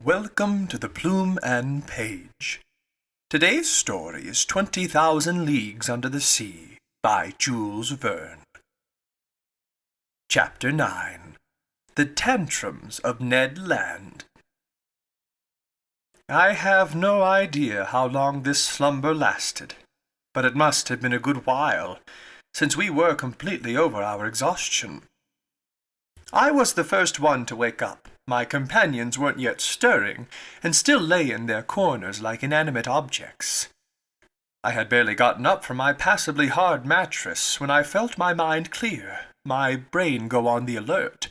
Welcome to the Plume and Page. Today's story is 20,000 Leagues Under the Sea by Jules Verne. Chapter 9. The Tantrums of Ned Land. I have no idea how long this slumber lasted, but it must have been a good while, since we were completely over our exhaustion. I was the first one to wake up. My companions weren't yet stirring, and still lay in their corners like inanimate objects. I had barely gotten up from my passably hard mattress when I felt my mind clear, my brain go on the alert.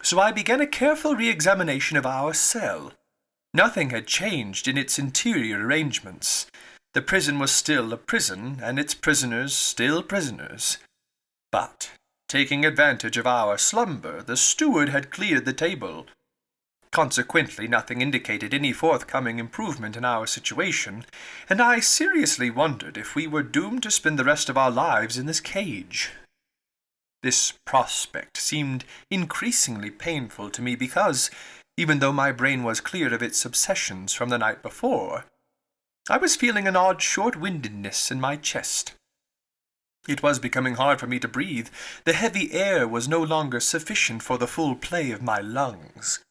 So I began a careful re-examination of our cell. Nothing had changed in its interior arrangements. The prison was still a prison, and its prisoners still prisoners. But taking advantage of our slumber, the steward had cleared the table. Consequently, nothing indicated any forthcoming improvement in our situation, and I seriously wondered if we were doomed to spend the rest of our lives in this cage. This prospect seemed increasingly painful to me because, even though my brain was cleared of its obsessions from the night before, I was feeling an odd short-windedness in my chest. It was becoming hard for me to breathe. The heavy air was no longer sufficient for the full play of my lungs.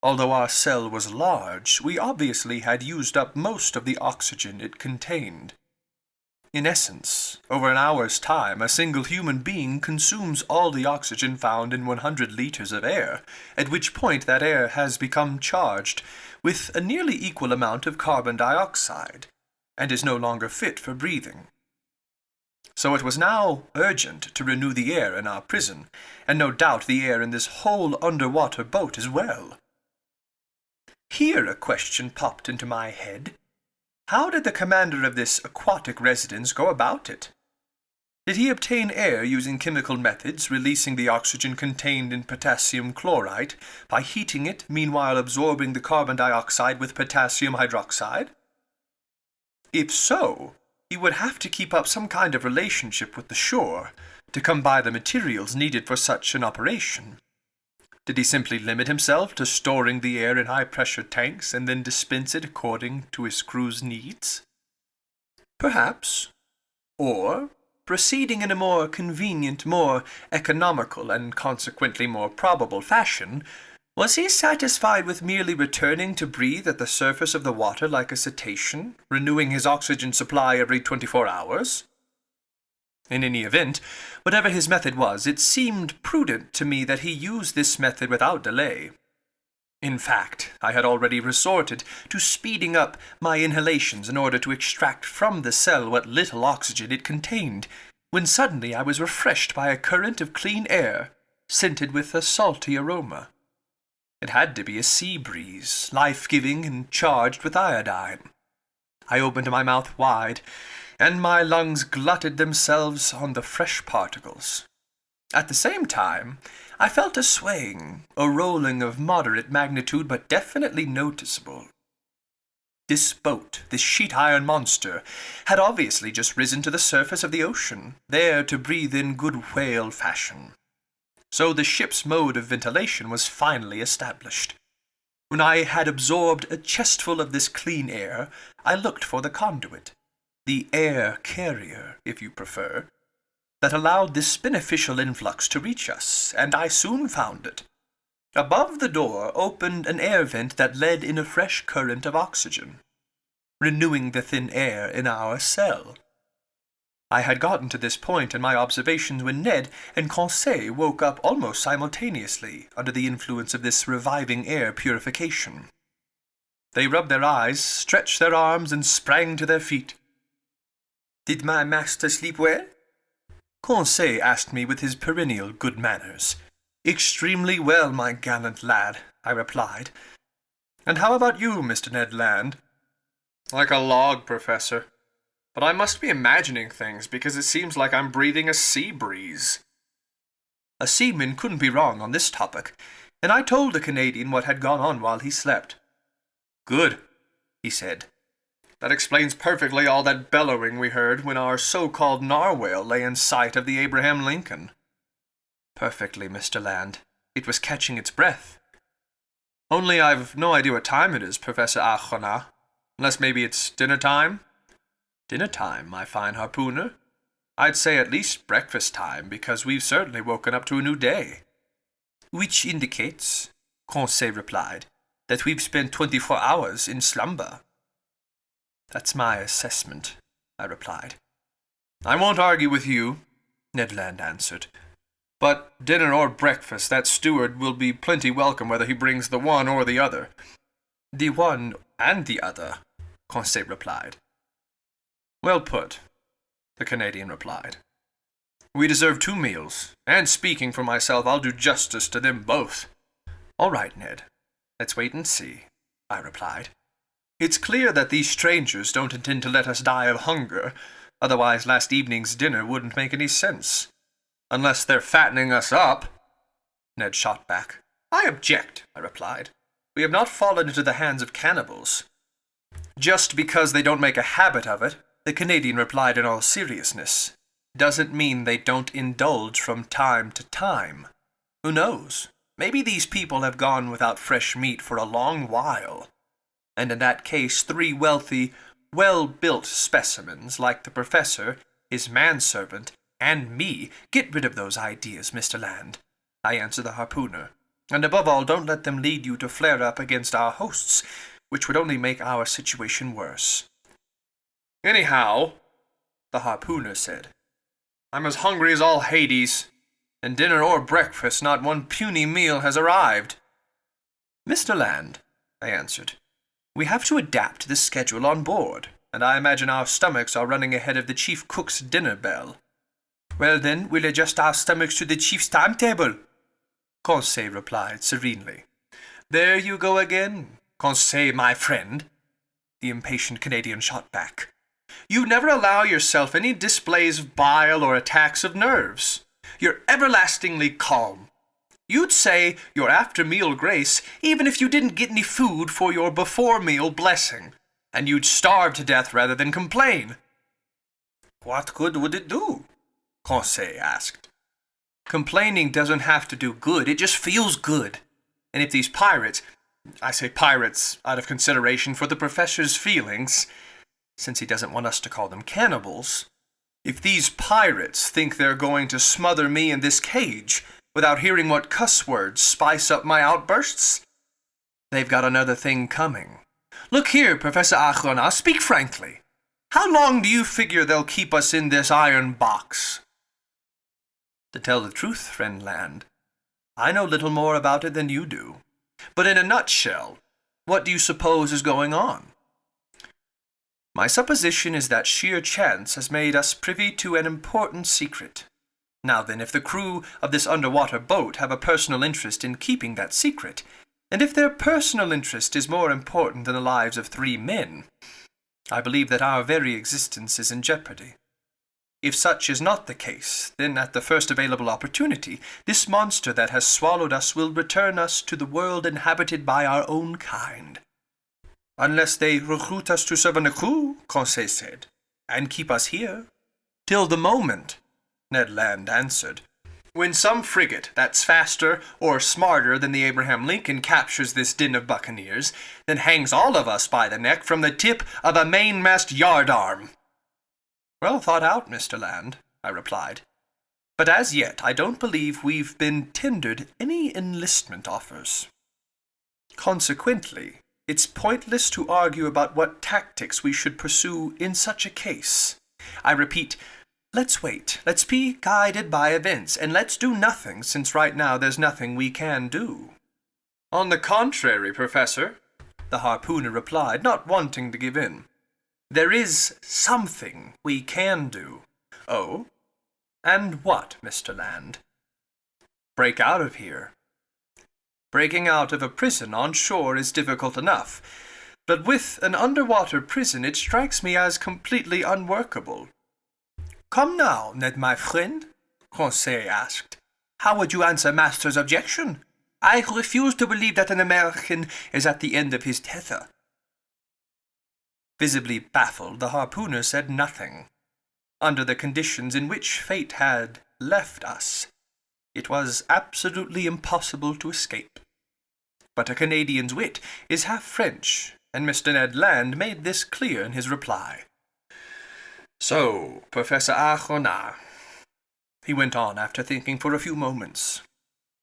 Although our cell was large, we obviously had used up most of the oxygen it contained. In essence, over an hour's time, a single human being consumes all the oxygen found in 100 liters of air, at which point that air has become charged with a nearly equal amount of carbon dioxide, and is no longer fit for breathing. So it was now urgent to renew the air in our prison, and no doubt the air in this whole underwater boat as well. Here a question popped into my head. How did the commander of this aquatic residence go about it? Did he obtain air using chemical methods, releasing the oxygen contained in potassium chloride by heating it, meanwhile absorbing the carbon dioxide with potassium hydroxide? If so, he would have to keep up some kind of relationship with the shore to come by the materials needed for such an operation. Did he simply limit himself to storing the air in high-pressure tanks and then dispense it according to his crew's needs? Perhaps. Or, proceeding in a more convenient, more economical, and consequently more probable fashion, was he satisfied with merely returning to breathe at the surface of the water like a cetacean, renewing his oxygen supply every 24 hours? In any event, whatever his method was, it seemed prudent to me that he use this method without delay. In fact, I had already resorted to speeding up my inhalations in order to extract from the cell what little oxygen it contained, when suddenly I was refreshed by a current of clean air, scented with a salty aroma. It had to be a sea breeze, life-giving and charged with iodine. I opened my mouth wide, and my lungs glutted themselves on the fresh particles. At the same time, I felt a swaying, a rolling of moderate magnitude but definitely noticeable. This boat, this sheet-iron monster, had obviously just risen to the surface of the ocean, there to breathe in good whale fashion. So the ship's mode of ventilation was finally established. When I had absorbed a chestful of this clean air, I looked for the conduit, the air carrier, if you prefer, that allowed this beneficial influx to reach us, and I soon found it. Above the door opened an air vent that led in a fresh current of oxygen, renewing the thin air in our cell. I had gotten to this point in my observations when Ned and Conseil woke up almost simultaneously under the influence of this reviving air purification. They rubbed their eyes, stretched their arms, and sprang to their feet. "Did my master sleep well?" Conseil asked me with his perennial good manners. "Extremely well, my gallant lad," I replied. "And how about you, Mr. Ned Land?" "Like a log, Professor. But I must be imagining things, because it seems like I'm breathing a sea breeze." A seaman couldn't be wrong on this topic, and I told the Canadian what had gone on while he slept. "Good," he said. "That explains perfectly all that bellowing we heard when our so-called narwhale lay in sight of the Abraham Lincoln." "Perfectly, Mr. Land. It was catching its breath." Only I've no idea what time it is, Professor Archona. Unless maybe it's dinner time? Dinner time, my fine harpooner? I'd say at least breakfast time, because we've certainly woken up to a new day. Which indicates, Conseil replied, that we've spent 24 hours in slumber. That's my assessment, I replied. I won't argue with you, Ned Land answered. But dinner or breakfast, that steward will be plenty welcome whether he brings the one or the other. The one and the other, Conseil replied. Well put, the Canadian replied. We deserve 2 meals, and speaking for myself, I'll do justice to them both. All right, Ned. Let's wait and see, I replied. It's clear that these strangers don't intend to let us die of hunger, otherwise last evening's dinner wouldn't make any sense. Unless they're fattening us up, Ned shot back. I object, I replied. We have not fallen into the hands of cannibals. Just because they don't make a habit of it, the Canadian replied in all seriousness, doesn't mean they don't indulge from time to time. Who knows? Maybe these people have gone without fresh meat for a long while. And in that case, 3 wealthy, well-built specimens like the professor, his manservant, and me, get rid of those ideas, Mr. Land, I answer the harpooner. And above all, don't let them lead you to flare up against our hosts, which would only make our situation worse. Anyhow, the harpooner said, I'm as hungry as all Hades, and dinner or breakfast, not one puny meal has arrived. Mr. Land, I answered, we have to adapt to the schedule on board, and I imagine our stomachs are running ahead of the chief cook's dinner bell. Well then, we'll adjust our stomachs to the chief's timetable, Conseil replied serenely. There you go again, Conseil, my friend, the impatient Canadian shot back. You never allow yourself any displays of bile or attacks of nerves. You're everlastingly calm. You'd say your after-meal grace even if you didn't get any food for your before-meal blessing, and you'd starve to death rather than complain. What good would it do? Conseil asked. Complaining doesn't have to do good, it just feels good. And if these pirates, I say pirates out of consideration for the professor's feelings, since he doesn't want us to call them cannibals, if these pirates think they're going to smother me in this cage without hearing what cuss words spice up my outbursts, they've got another thing coming. Look here, Professor Achrona, speak frankly. How long do you figure they'll keep us in this iron box? To tell the truth, friend Land, I know little more about it than you do. But in a nutshell, what do you suppose is going on? My supposition is that sheer chance has made us privy to an important secret. Now then, if the crew of this underwater boat have a personal interest in keeping that secret, and if their personal interest is more important than the lives of 3 men, I believe that our very existence is in jeopardy. If such is not the case, then at the first available opportunity, this monster that has swallowed us will return us to the world inhabited by our own kind. Unless they recruit us to serve on the crew, Conseil said, and keep us here. Till the moment, Ned Land answered, when some frigate that's faster or smarter than the Abraham Lincoln captures this din of buccaneers, then hangs all of us by the neck from the tip of a mainmast yardarm. Well thought out, Mr. Land, I replied. But as yet I don't believe we've been tendered any enlistment offers. Consequently, it's pointless to argue about what tactics we should pursue in such a case. I repeat, let's wait, let's be guided by events, and let's do nothing, since right now there's nothing we can do. On the contrary, Professor, the harpooner replied, not wanting to give in. There is something we can do. Oh? And what, Mr. Land? Break out of here. Breaking out of a prison on shore is difficult enough, but with an underwater prison it strikes me as completely unworkable. Come now, Ned, my friend, Conseil asked. How would you answer Master's objection? I refuse to believe that an American is at the end of his tether. Visibly baffled, the harpooner said nothing. Under the conditions in which fate had left us, it was absolutely impossible to escape. But a Canadian's wit is half French, and Mr. Ned Land made this clear in his reply. "So, Professor Arronat," he went on after thinking for a few moments,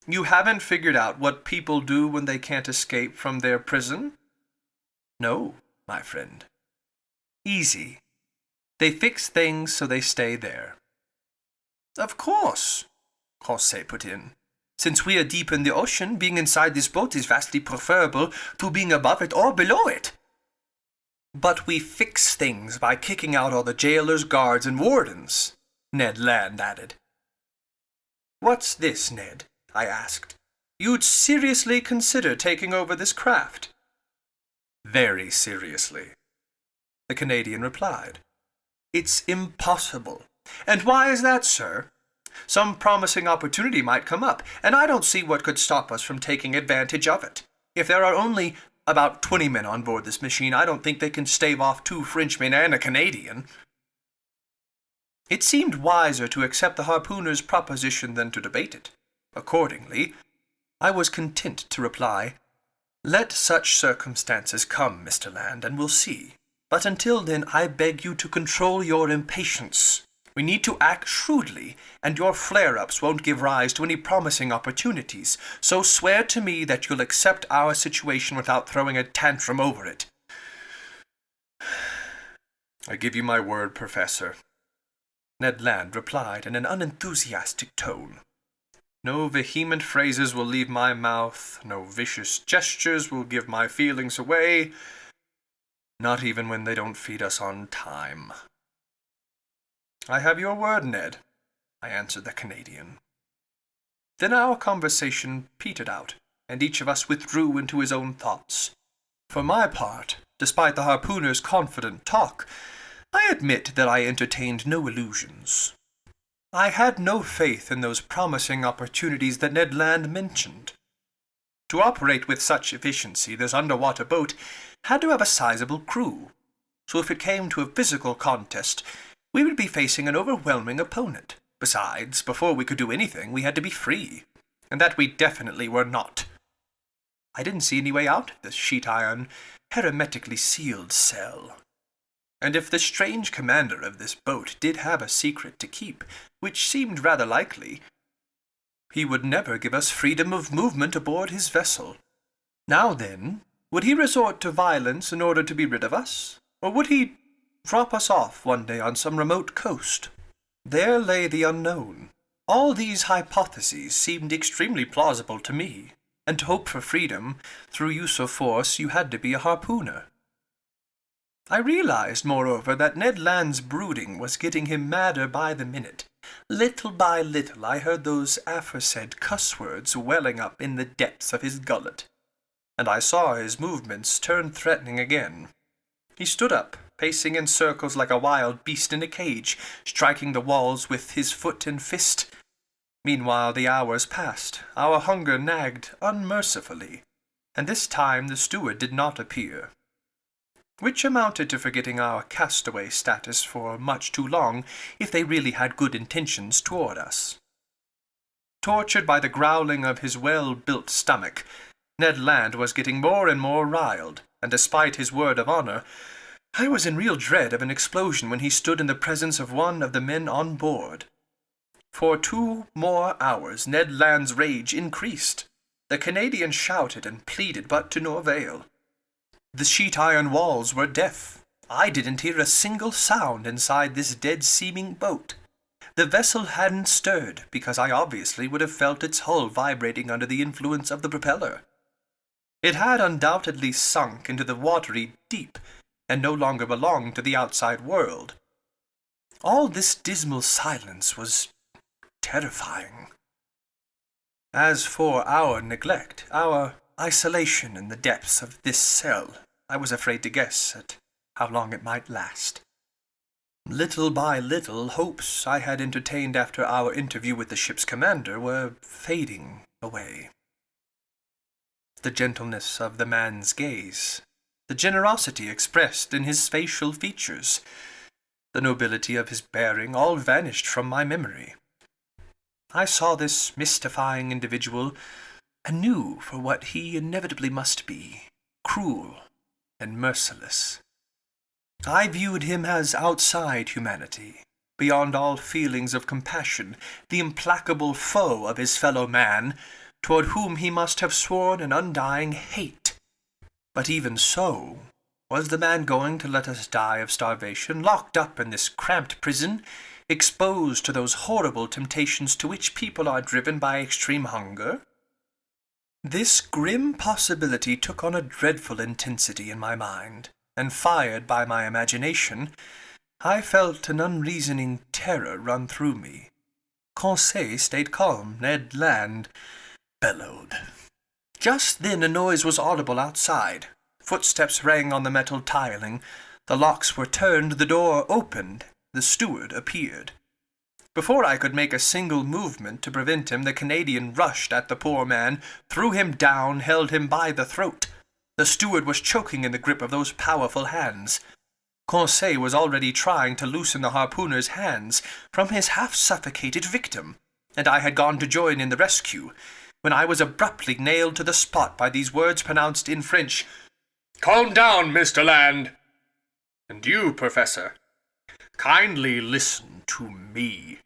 "you haven't figured out what people do when they can't escape from their prison?" "No, my friend." "Easy. They fix things so they stay there." "Of course," Conseil put in. "Since we are deep in the ocean, being inside this boat is vastly preferable to being above it or below it." "But we fix things by kicking out all the jailers, guards, and wardens," Ned Land added. "What's this, Ned?" I asked. "You'd seriously consider taking over this craft?" "Very seriously," the Canadian replied. "It's impossible." "And why is that, sir?" "Some promising opportunity might come up, and I don't see what could stop us from taking advantage of it. If there are only about 20 men on board this machine, I don't think they can stave off 2 Frenchmen and a Canadian." It seemed wiser to accept the harpooner's proposition than to debate it. Accordingly, I was content to reply, "Let such circumstances come, Mr. Land, and we'll see. But until then, I beg you to control your impatience. We need to act shrewdly, and your flare-ups won't give rise to any promising opportunities, so swear to me that you'll accept our situation without throwing a tantrum over it." "I give you my word, Professor," Ned Land replied in an unenthusiastic tone. "No vehement phrases will leave my mouth, no vicious gestures will give my feelings away, not even when they don't feed us on time." "I have your word, Ned," I answered the Canadian. Then our conversation petered out, and each of us withdrew into his own thoughts. For my part, despite the harpooner's confident talk, I admit that I entertained no illusions. I had no faith in those promising opportunities that Ned Land mentioned. To operate with such efficiency, this underwater boat had to have a sizable crew, so if it came to a physical contest, we would be facing an overwhelming opponent. Besides, before we could do anything, we had to be free, and that we definitely were not. I didn't see any way out of this sheet-iron, hermetically sealed cell. And if the strange commander of this boat did have a secret to keep, which seemed rather likely, he would never give us freedom of movement aboard his vessel. Now then, would he resort to violence in order to be rid of us, or would he drop us off one day on some remote coast? There lay the unknown. All these hypotheses seemed extremely plausible to me, and to hope for freedom through use of force you had to be a harpooner. I realized, moreover, that Ned Land's brooding was getting him madder by the minute. Little by little I heard those aforesaid cuss-words welling up in the depths of his gullet, and I saw his movements turn threatening again. He stood up, pacing in circles like a wild beast in a cage, striking the walls with his foot and fist. Meanwhile the hours passed. Our hunger nagged unmercifully, and this time the steward did not appear, which amounted to forgetting our castaway status for much too long if they really had good intentions toward us. Tortured by the growling of his well-built stomach, Ned Land was getting more and more riled, and despite his word of honor, I was in real dread of an explosion when he stood in the presence of one of the men on board. For 2 more hours Ned Land's rage increased. The Canadian shouted and pleaded, but to no avail. The sheet-iron walls were deaf. I didn't hear a single sound inside this dead-seeming boat. The vessel hadn't stirred, because I obviously would have felt its hull vibrating under the influence of the propeller. It had undoubtedly sunk into the watery deep, and no longer belonged to the outside world. All this dismal silence was terrifying. As for our neglect, our isolation in the depths of this cell, I was afraid to guess at how long it might last. Little by little, hopes I had entertained after our interview with the ship's commander were fading away. The gentleness of the man's gaze, the generosity expressed in his facial features, the nobility of his bearing, all vanished from my memory. I saw this mystifying individual anew for what he inevitably must be, cruel and merciless. I viewed him as outside humanity, beyond all feelings of compassion, the implacable foe of his fellow man, toward whom he must have sworn an undying hate. But even so, was the man going to let us die of starvation, locked up in this cramped prison, exposed to those horrible temptations to which people are driven by extreme hunger? This grim possibility took on a dreadful intensity in my mind, and fired by my imagination, I felt an unreasoning terror run through me. Conseil stayed calm. Ned Land bellowed. Just then a noise was audible outside. Footsteps rang on the metal tiling. The locks were turned, the door opened. The steward appeared. Before I could make a single movement to prevent him, the Canadian rushed at the poor man, threw him down, held him by the throat. The steward was choking in the grip of those powerful hands. Conseil was already trying to loosen the harpooner's hands from his half-suffocated victim, and I had gone to join in the rescue, when I was abruptly nailed to the spot by these words pronounced in French. "Calm down, Mr. Land. And you, Professor, kindly listen to me."